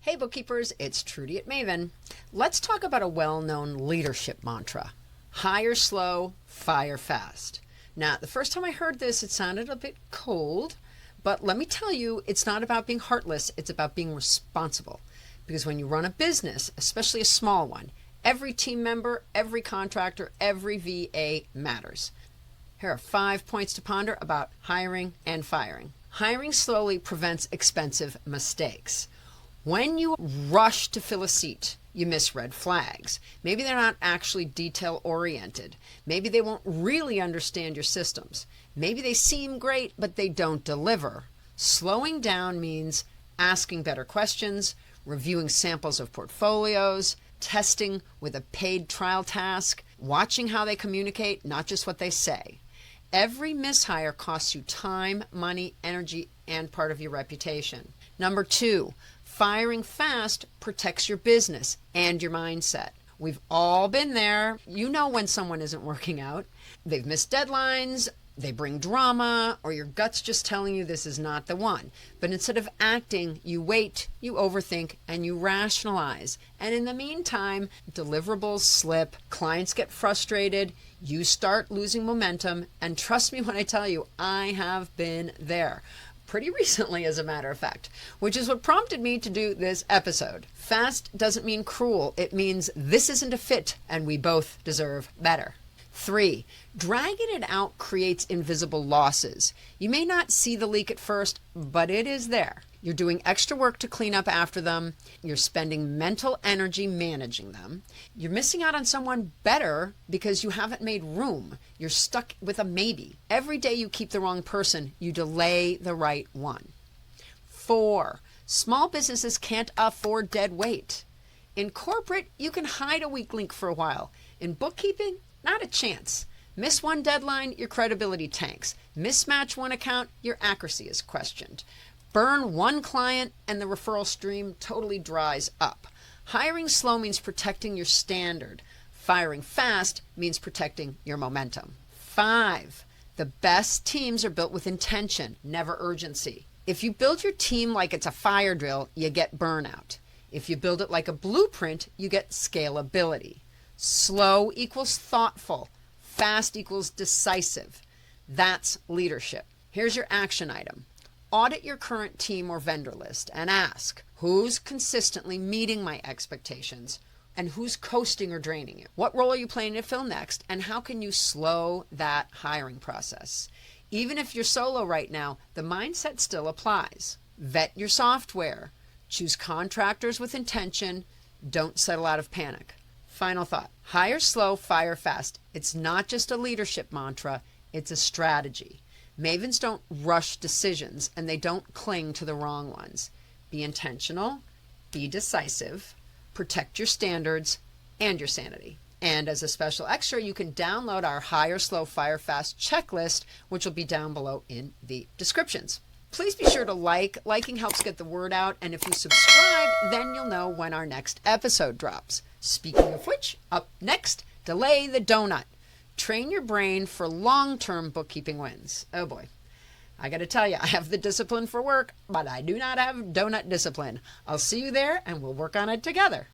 Hey bookkeepers, it's Trudi at Maven. Let's talk about a well-known leadership mantra. Hire slow, fire fast. Now, the first time I heard this, it sounded a bit cold, but let me tell you, it's not about being heartless, it's about being responsible. Because when you run a business, especially a small one, every team member, every contractor, every VA matters. Here are 5 points to ponder about hiring and firing. Hiring slowly prevents expensive mistakes. When you rush to fill a seat, you miss red flags. Maybe they're not actually detail-oriented. Maybe they won't really understand your systems. Maybe they seem great, but they don't deliver. Slowing down means asking better questions, reviewing samples of portfolios, testing with a paid trial task, watching how they communicate, not just what they say. Every mishire costs you time, money, energy, and part of your reputation. Number 2, firing fast protects your business and your mindset. We've all been there. You know when someone isn't working out. They've missed deadlines, they bring drama, or your gut's just telling you this is not the one. But instead of acting, you wait, you overthink, and you rationalize. And in the meantime, deliverables slip, clients get frustrated, you start losing momentum, and trust me when I tell you, I have been there. Pretty recently, as a matter of fact, which is what prompted me to do this episode. Fast doesn't mean cruel. It means this isn't a fit and we both deserve better. 3, dragging it out creates invisible losses. You may not see the leak at first, but it is there. You're doing extra work to clean up after them. You're spending mental energy managing them. You're missing out on someone better because you haven't made room. You're stuck with a maybe. Every day you keep the wrong person, you delay the right one. 4, small businesses can't afford dead weight. In corporate, you can hide a weak link for a while. In bookkeeping, not a chance. Miss one deadline, your credibility tanks. Mismatch one account, your accuracy is questioned. Burn one client and the referral stream totally dries up. Hiring slow means protecting your standard. Firing fast means protecting your momentum. 5, the best teams are built with intention, never urgency. If you build your team like it's a fire drill, you get burnout. If you build it like a blueprint, you get scalability. Slow equals thoughtful. Fast equals decisive. That's leadership. Here's your action item. Audit your current team or vendor list and ask, who's consistently meeting my expectations and who's coasting or draining you? What role are you planning to fill next, and how can you slow that hiring process? Even if you're solo right now, the mindset still applies. Vet your software. Choose contractors with intention. Don't settle out of panic. Final thought, hire slow, fire fast. It's not just a leadership mantra, it's a strategy. Mavens don't rush decisions and they don't cling to the wrong ones. Be intentional, be decisive, protect your standards and your sanity. And as a special extra, you can download our Hire Slow, Fire Fast checklist, which will be down below in the descriptions. Please be sure to like. Liking helps get the word out, and if you subscribe, then you'll know when our next episode drops. Speaking of which, up next, delay the donut. Train your brain for long-term bookkeeping wins. Oh boy. I got to tell you, I have the discipline for work, but I do not have donut discipline. I'll see you there, and we'll work on it together.